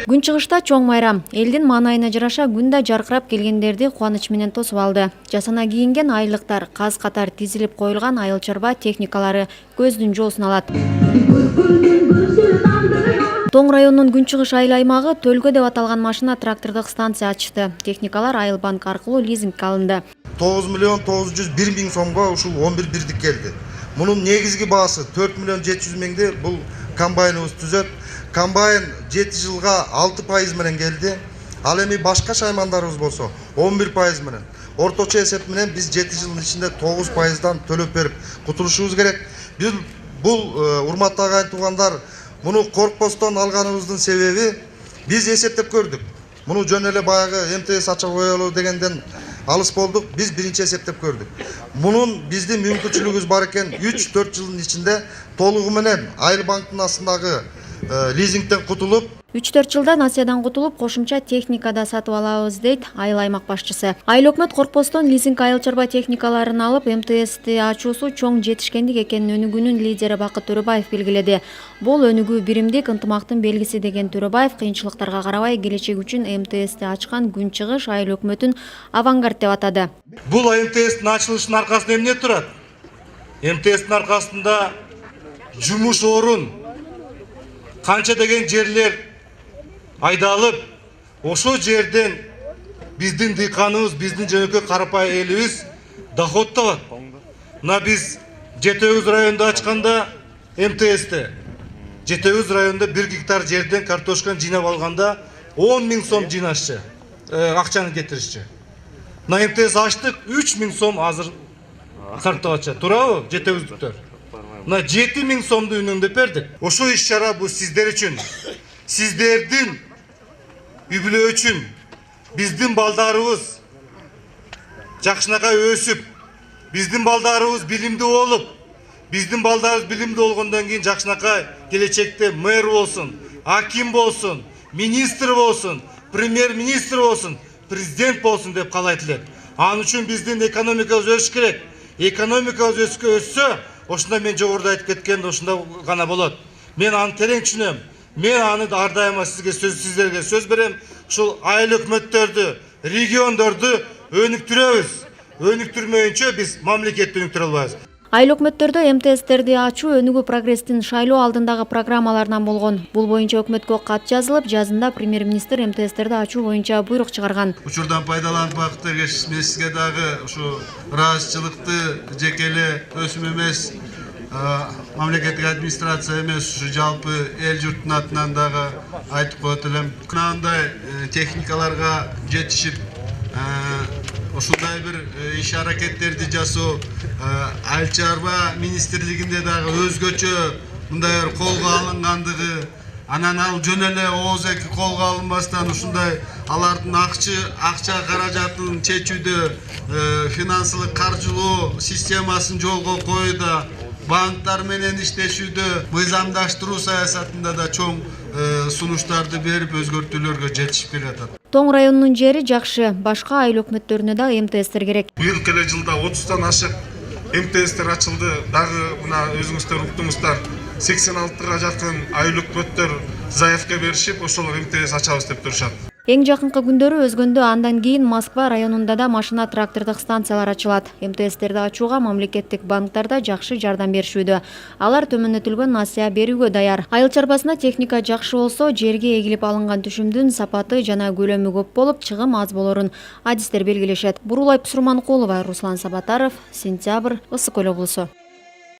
Күнчыгышта чоң майрам. Элдин маанайына жараша күн да жаркырап келгендерди кубаныч менен тосуп алды. Жасана кийинген айлыктар, каз катар тизилип коюлган айыл чарба техникалары көздүн жоосун алат. Тоң районунун Күнчыгыш айыл аймагы Төлкө деп аталган машина трактордук станция ачты. Техникалар Айыл банк аркылуу лизингге алынды. 9 миллион 901 миң сомго ушул 11 бирдик келди. Мунун негизги баасы 4 миллион 700 миңди бул комбайныбыз түзөт. Комбайн 7 жылга 6% менен келди. Ал эми башка шаймандарыбыз болсо 11% менен. Орточо эсеп менен биз 7 жылдын ичинде 9%дан төлөп берип кутулушубуз керек. Бул урматтуу агайын туугандар, муну коркпостон алганыбыздын себеби биз эсептеп көрдүк. Муну жөн эле баягы МТС ачып коелу дегенден алыс болдук. Биз биринчи эсептеп көрдүк. Мунун биздин мүмкүнчүлүгүбүз бар экен. 3-4 жылдын ичинде толугу менен Айыл банктын астындагы лизингден кутулуп 3-4 жылда насыядан кутулуп, кошумча техника да сатып алабыз дейт айыл аймак башчысы. Айыл өкмөт коркпостон лизинг айыл чарба техникаларын алып, МТСти ачуусу чоң жетишкендик экенин өнүгүүнүн лидери Бакыт Төрөбаев белгиледи. Бул өнүгүү биримдик ынтымактын белгиси деген Төрөбаев кыйынчылыктарга карабай келечек үчүн МТСти ачкан Күнчыгыш айыл өкмөтүн авангард деп атады. Бул МТСтин ачылышынын аркасында эмне турат? МТСтин аркасында жумуш орун, канча деген жерлер айдалып, ошо жерден биздин дыйканыбыз, биздин жөнөкөй карапай элибиз доход табат. Мына биз Жетөбүз районунда ачканда МТСти, Жетөбүз районунда 1 гектар жерден картошканы жыйнап алганда 10 миң сом жыйнашчы, акчаны кетиришчи. Мына МТС ачтык, 3 миң сом азыр сарптабатчы. Туурабы, жетөбүздүктөр? Мына 7 миң сомду үнөмдөп бердик. Ошо иш-чара бул сиздер үчүн, сиздердин үй бүлө үчүн, биздин балдарыбыз жакшынакай өсүп, биздин балдарыбыз билимдүү болуп, биздин балдарыбыз билимдүү болгондон кийин жакшынакай келечекте мэр болсун, аким болсун, министр болсун, премьер-министр болсун, президент болсун деп каалайт элек. Анын үчүн биздин экономикабыз өсүш керек. Экономикабыз өссө, ошондо мен жогоруда айтып кеткен ошондо гана болот. Мен аны терең түшүнөм. Мен аны ар дайыма сиздерге сөз берем. Ушул айыл өкмөттөрдү, региондорду өнүктүрөбүз. Өнүктүрмөйүнчө биз мамлекетти өнүктүрө албайбыз. Айыл өкмөттөрдө МТСтерди ачуу өнүгүү прогресстин шайлоо алдындагы программаларынан болгон. Бул боюнча өкмөткө кат жазылып, жазында премьер-министр МТСтерди ачуу боюнча буйрук чыгарган. Учурдан пайдаланып Бакыт Эргеш, мен сизге дагы ушу ыраазычылыкты жеке эле өсүм эмес, мамлекеттик администрация эмес, ушу жалпы эл журттун атынан дагы айтып коет элем. Мындай техникаларга жетишип, ушундай бир иш аракеттерди жасоо айыл чарба министрлигинде дагы өзгөчө мындай бир колго алынгандыгы, анан ал жөн эле ооз-эки колго алынбастан ушундай алардын акча каражатын чечүүдө финансылык каржылоо системасын жолго коюуда, банктар менен иштешүүдө, мыйзамдаштыруу саясатында да чоң сунуштарды берип өзгөртүүлөргө жетишип келатат. Тоң районунун жери жакшы, башка айыл өкмөттөрүнө да МТСтер керек. Быйыл келе жылда 30тан ашык МТСтер ачылды. Дагы мына өзүңүздөр уктуңуздар, 86га жакын айыл өкмөттөр заявка беришип, ошол МТС ачабыз деп турушат. Эң жакынкы күндөрү өзгөндө андан кийин Москва районунда да машина трактордук станциялар ачылат. МТСтерди ачууга мамлекеттик банктар да жакшы жардам беришүүдө. Алар төмөнөтүлгөн насыя берүүгө даяр. Айыл чарбасына техника жакшы болсо, жерге эгилип алынган түшүмдүн сапаты жана көлөмү көп болуп, чыгым аз болорун адистер белгилешет. Бурулай Псурманкулова, Руслан Сабатаров, Сентябрь, Ысык Көл облусу.